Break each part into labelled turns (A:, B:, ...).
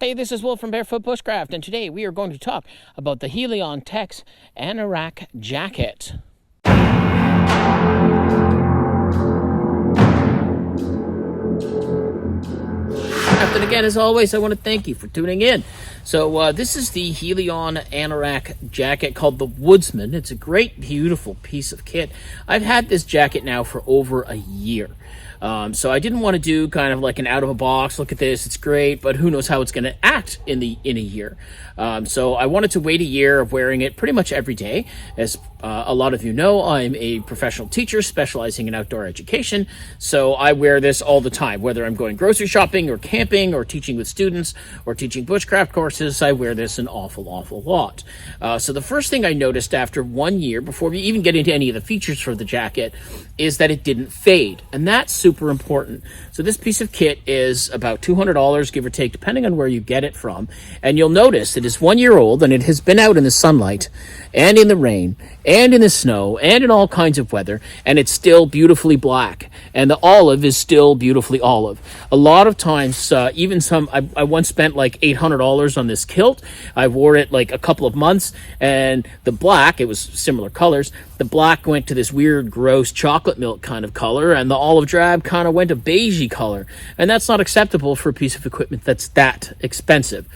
A: Hey, this is Wolf from Barefoot Bushcraft, and today we are going to talk about the Helikon Tex Anorak jacket. And again, as always, I want to thank you for tuning in. So this is the Helikon Anorak jacket called the Woodsman. It's a great, beautiful piece of kit. I've had this jacket now for over a year. So I didn't want to do kind of like an out of a box, look at this, it's great, but who knows how it's going to act in a year. So I wanted to wait a year of wearing it pretty much every day. As a lot of you know, I'm a professional teacher specializing in outdoor education. So I wear this all the time, whether I'm going grocery shopping or camping or teaching with students or teaching bushcraft courses. I wear this an awful lot. So the first thing I noticed after 1 year, before we even get into any of the features for the jacket, is that it didn't fade. And that's super important. So this piece of kit is about $200, give or take, depending on where you get it from. And you'll notice it is 1 year old and it has been out in the sunlight and in the rain and in the snow and in all kinds of weather, and it's still beautifully black. And the olive is still beautifully olive. A lot of times, even I once spent like $800 on this kilt. I wore it like a couple of months, and the black, it was similar colors, the black went to this weird, gross chocolate milk kind of color, and the olive drab kind of went to beigey color. And that's not acceptable for a piece of equipment that's that expensive.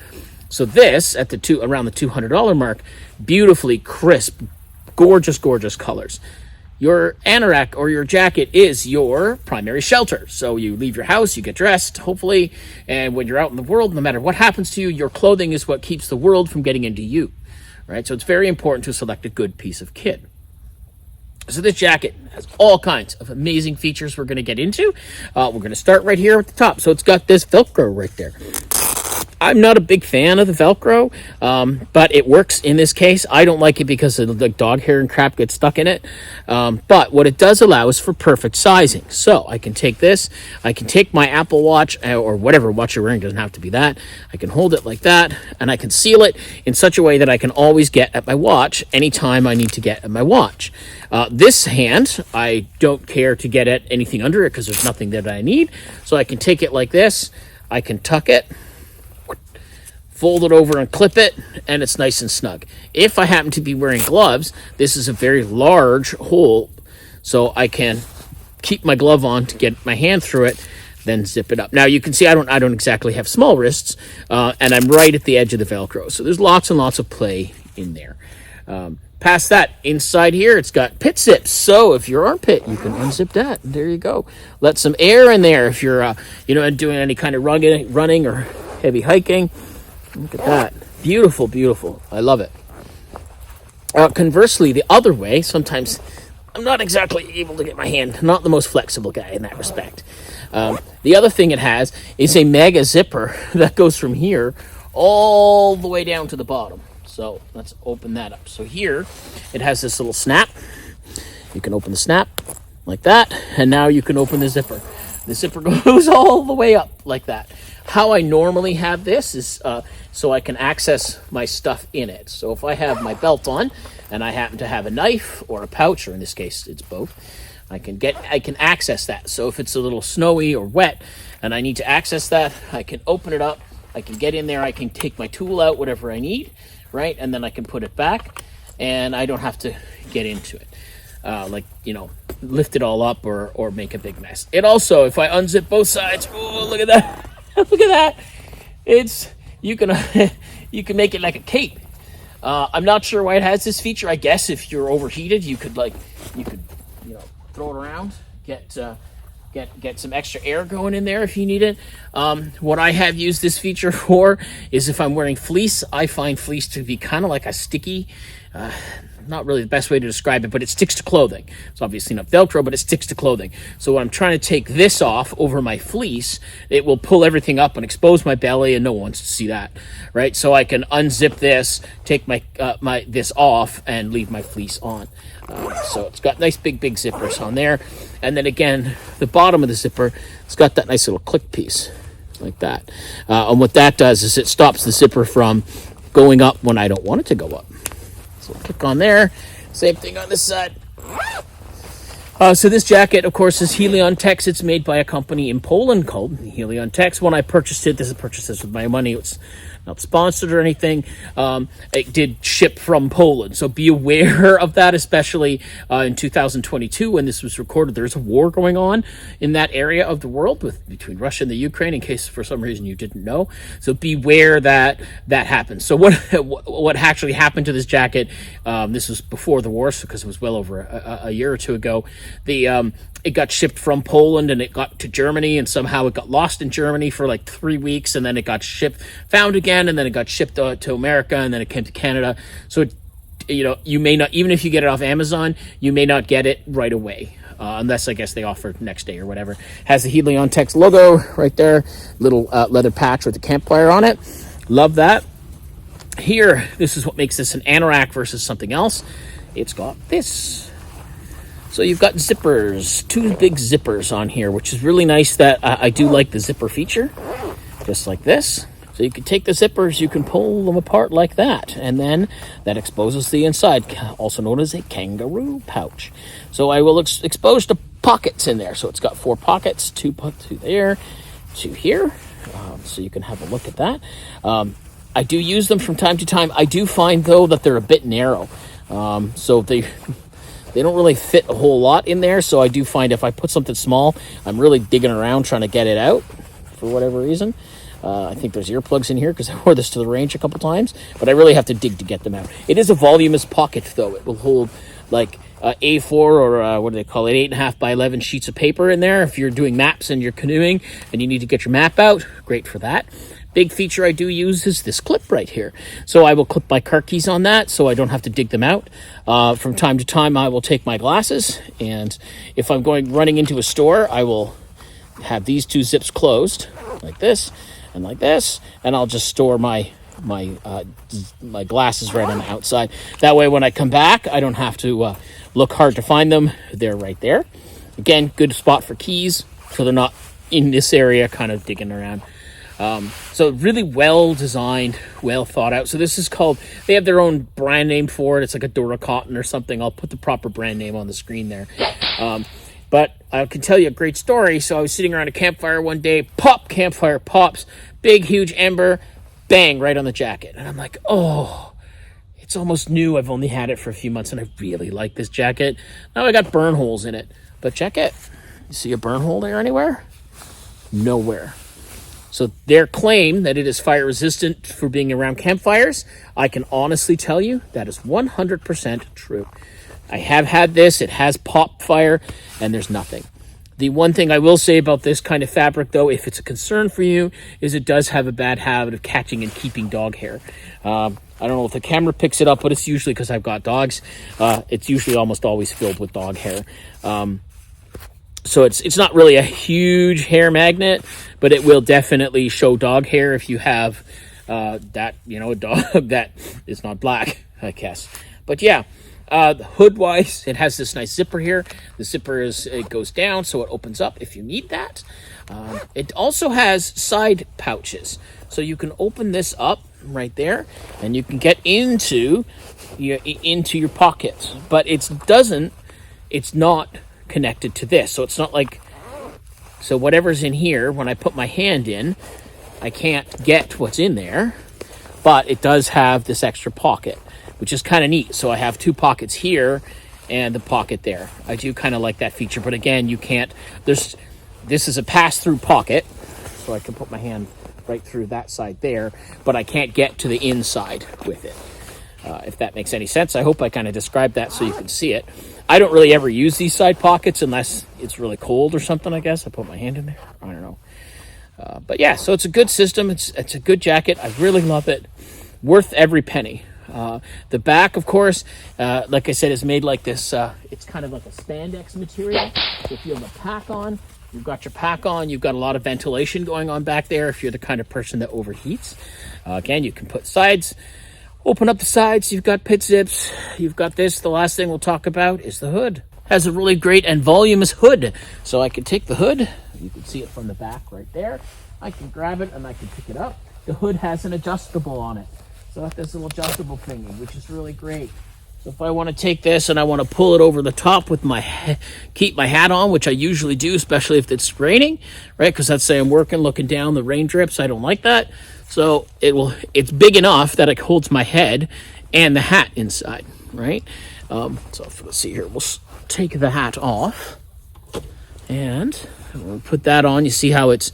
A: So this, at around the $200 mark, beautifully crisp, gorgeous colors. Your anorak or your jacket is your primary shelter. So you leave your house, you get dressed, hopefully, and when you're out in the world, no matter what happens to you, your clothing is what keeps the world from getting into you, right? So it's very important to select a good piece of kit. So this jacket has all kinds of amazing features we're going to get into. We're going to start right here at the top. So it's got this Velcro right there. I'm not a big fan of the Velcro, but it works in this case. I don't like it because of the dog hair and crap gets stuck in it. But what it does allow is for perfect sizing. So I can take this, I can take my Apple Watch or whatever watch you're wearing, doesn't have to be that. I can hold it like that, and I can seal it in such a way that I can always get at my watch anytime I need to get at my watch. This hand, I don't care to get at anything under it because there's nothing that I need. So I can take it like this, I can tuck it, fold it over and clip it, and it's nice and snug. If I happen to be wearing gloves, this is a very large hole, so I can keep my glove on to get my hand through it, then zip it up. Now you can see I don't exactly have small wrists, and I'm right at the edge of the Velcro, so there's lots and lots of play in there. Past that, inside here, it's got pit zips. So if your armpit, you can unzip that. There you go. Let some air in there if you're, doing any kind of running or heavy hiking. Look at that. Beautiful. I love it. Conversely, the other way, sometimes I'm not exactly able to get my hand, not the most flexible guy in that respect. The other thing it has is a mega zipper that goes from here all the way down to the bottom. So let's open that up. So here it has this little snap. You can open the snap like that, and now you can open the zipper. The zipper goes all the way up like that. How I normally have this is so I can access my stuff in it. So if I have my belt on and I happen to have a knife or a pouch, or in this case it's both, I can access that. So if it's a little snowy or wet and I need to access that, I can open it up, I can get in there, I can take my tool out, whatever I need, right? And then I can put it back and I don't have to get into it. Lift it all up or make a big mess. It also, if I unzip both sides, oh, look at that. Look at that. You can make it like a cape. I'm not sure why it has this feature. I guess if you're overheated, you could throw it around, get some extra air going in there if you need it. What I have used this feature for is if I'm wearing fleece. I find fleece to be kind of like a sticky, not really the best way to describe it, but it sticks to clothing. It's obviously not Velcro, but it sticks to clothing. So when I'm trying to take this off over my fleece, it will pull everything up and expose my belly, and no one wants to see that, right? So I can unzip this, take my this off, and leave my fleece on. So it's got nice big zippers on there. And then again, the bottom of the zipper, it's got that nice little click piece like that. And what that does is it stops the zipper from going up when I don't want it to go up. So click on there. Same thing on this side. So this jacket, of course, is Helikon Tex. It's made by a company in Poland called Helikon Tex. When I purchased it, purchased this with my money. It's not sponsored or anything. It did ship from Poland, so be aware of that, especially in 2022 when this was recorded. There's a war going on in that area of the world between Russia and the Ukraine, in case for some reason you didn't know. So beware that happens. So what actually happened to this jacket? This was before the war, because it was well over a year or two ago. It got shipped from Poland and it got to Germany, and somehow it got lost in Germany for like 3 weeks, and then it got found again, and then it got shipped to America, and then it came to Canada. So you may not, even if you get it off Amazon, you may not get it right away, unless I guess they offer next day or whatever. Has the Helikon Tex logo right there, little leather patch with the campfire on it. Love that. Here, this is what makes this an anorak versus something else. It's got this. So you've got zippers, 2 big zippers on here, which is really nice. That I do like the zipper feature, just like this. So you can take the zippers, you can pull them apart like that, and then that exposes the inside, also known as a kangaroo pouch. So I will expose the pockets in there. So it's got 4 pockets, 2 there, 2 here. So you can have a look at that. I do use them from time to time. I do find, though, that they're a bit narrow. So they don't really fit a whole lot in there, so I do find if I put something small, I'm really digging around trying to get it out for whatever reason. I think there's earplugs in here because I wore this to the range a couple times, but I really have to dig to get them out. It is a voluminous pocket, though. It will hold like A4 or what do they call it, 8.5 by 11 sheets of paper in there. If you're doing maps and you're canoeing and you need to get your map out, great for that. Big feature I do use is this clip right here. So I will clip my car keys on that so I don't have to dig them out. From time to time, I will take my glasses, and if I'm running into a store, I will have these 2 zips closed like this and like this, and I'll just store my glasses right on the outside. That way, when I come back, I don't have to look hard to find them. They're right there. Again, good spot for keys, so they're not in this area kind of digging around. So really well designed, well thought out. So this is called, they have their own brand name for it. It's like a Dora Cotton or something. I'll put the proper brand name on the screen there. But I can tell you a great story. So I was sitting around a campfire one day, pop, campfire pops, big, huge ember, bang, right on the jacket. And I'm like, oh, it's almost new. I've only had it for a few months and I really like this jacket. Now I got burn holes in it, but check it. You see a burn hole there anywhere? Nowhere. So their claim that it is fire resistant for being around campfires, I can honestly tell you that is 100% true. I have had this, it has popped fire, and there's nothing. The one thing I will say about this kind of fabric, though, if it's a concern for you, is it does have a bad habit of catching and keeping dog hair. I don't know if the camera picks it up, but it's usually because I've got dogs. It's usually almost always filled with dog hair. So it's not really a huge hair magnet, but it will definitely show dog hair if you have a dog that is not black, I guess. But yeah, hood-wise, it has this nice zipper here. The zipper it goes down, so it opens up if you need that. It also has side pouches, so you can open this up right there, and you can get into your pockets. But it's not connected to this, so it's not like, so whatever's in here, when I put my hand in, I can't get what's in there, but it does have this extra pocket, which is kind of neat. So I have 2 pockets here and the pocket there. I do kind of like that feature, but again, you can't, this is a pass-through pocket, so I can put my hand right through that side there, but I can't get to the inside with it. If that makes any sense. I hope I kind of described that so you can see it. I don't really ever use these side pockets unless it's really cold or something, I guess. I put my hand in there. I don't know. But yeah, so it's a good system. It's a good jacket. I really love it. Worth every penny. The back, of course, like I said, is made like this. It's kind of like a spandex material. So if you have a pack on, you've got your pack on. You've got a lot of ventilation going on back there if you're the kind of person that overheats. Again, you can put sides. Open up the sides, you've got pit zips, you've got this. The last thing we'll talk about is the hood. Has a really great and voluminous hood. So I can take the hood, you can see it from the back right there. I can grab it and I can pick it up. The hood has an adjustable on it. So it has a little adjustable thingy, which is really great. If I want to take this and I want to pull it over the top with keep my hat on, which I usually do, especially if it's raining, right? Because let's say I'm working, looking down, the rain drips. I don't like that. So it's big enough that it holds my head and the hat inside, right? So let's see here. We'll take the hat off and we'll put that on. You see how it's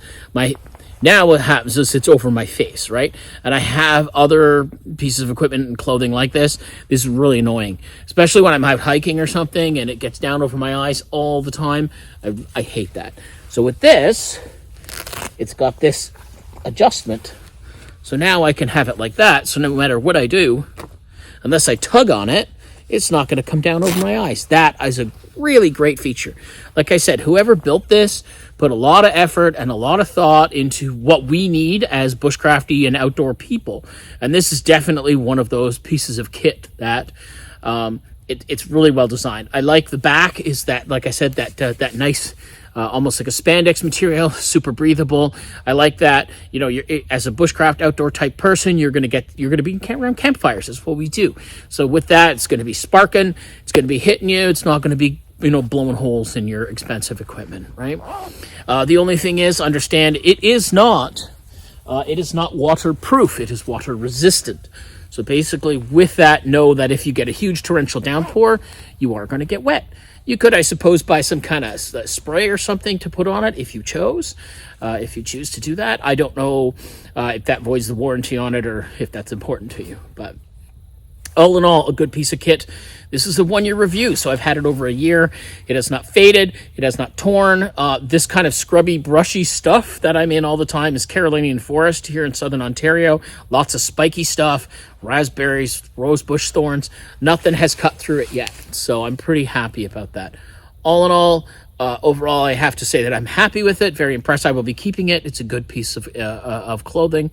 A: now what happens is it's over my face, right? And I have other pieces of equipment and clothing like this. This is really annoying, especially when I'm out hiking or something and it gets down over my eyes all the time. I hate that. So with this, it's got this adjustment. So now I can have it like that. So no matter what I do, unless I tug on it, it's not going to come down over my eyes. That is a really great feature. Like I said, whoever built this put a lot of effort and a lot of thought into what we need as bushcrafty and outdoor people. And this is definitely one of those pieces of kit that it's really well designed. I like the back is that, like I said, that nice, almost like a spandex material, super breathable. I like that. You know, as a bushcraft outdoor type person, you're going to be around campfires. That's what we do. So with that, it's going to be sparking. It's going to be hitting you. It's not going to be, blowing holes in your expensive equipment, right? The only thing is, understand, it is not waterproof. It is water resistant. So basically, with that, know that if you get a huge torrential downpour, you are going to get wet. You could, I suppose, buy some kind of spray or something to put on it if you choose to do that. I don't know if that voids the warranty on it or if that's important to you, but all in all, a good piece of kit. This is a 1-year review, so I've had it over a year. It has not faded. It has not torn. This kind of scrubby, brushy stuff that I'm in all the time is Carolinian forest here in southern Ontario. Lots of spiky stuff, raspberries, rosebush thorns. Nothing has cut through it yet, so I'm pretty happy about that. All in all, overall, I have to say that I'm happy with it. Very impressed. I will be keeping it. It's a good piece of clothing.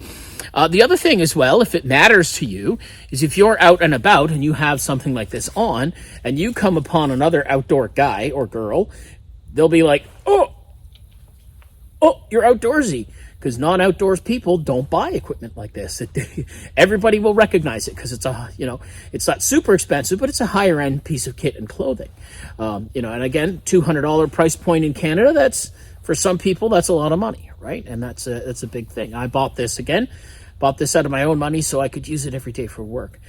A: The other thing as well, if it matters to you, is if you're out and about and you have something like this on and you come upon another outdoor guy or girl, they'll be like, oh, you're outdoorsy. Because non-outdoors people don't buy equipment like this. Everybody will recognize it because it's it's not super expensive, but it's a higher end piece of kit and clothing. And again, $200 price point in Canada. That's, for some people, that's a lot of money, right? And that's a big thing. I bought this out of my own money so I could use it every day for work.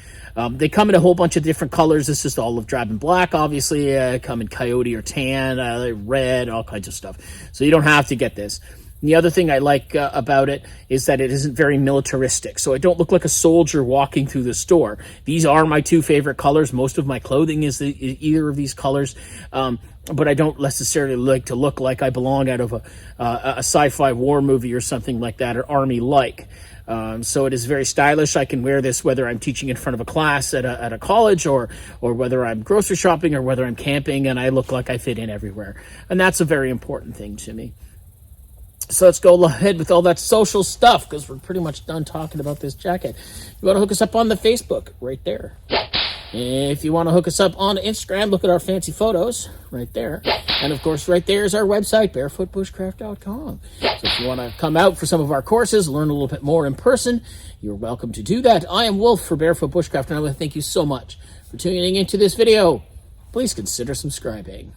A: They come in a whole bunch of different colors. This is olive, drab, and black, obviously. Come in coyote or tan, red, all kinds of stuff. So you don't have to get this. And the other thing I like about it is that it isn't very militaristic. So I don't look like a soldier walking through the store. These are my 2 favorite colors. Most of my clothing is either of these colors. But I don't necessarily like to look like I belong out of a sci-fi war movie or something like that, or army-like. So it is very stylish. I can wear this whether I'm teaching in front of a class at a college or whether I'm grocery shopping or whether I'm camping, and I look like I fit in everywhere. And that's a very important thing to me. So let's go ahead with all that social stuff because we're pretty much done talking about this jacket. You want to hook us up on the Facebook? Right there. If you want to hook us up on Instagram, look at our fancy photos right there. And of course, right there is our website, barefootbushcraft.com. So if you want to come out for some of our courses, learn a little bit more in person, you're welcome to do that. I am Wolf for Barefoot Bushcraft, and I want to thank you so much for tuning into this video. Please consider subscribing.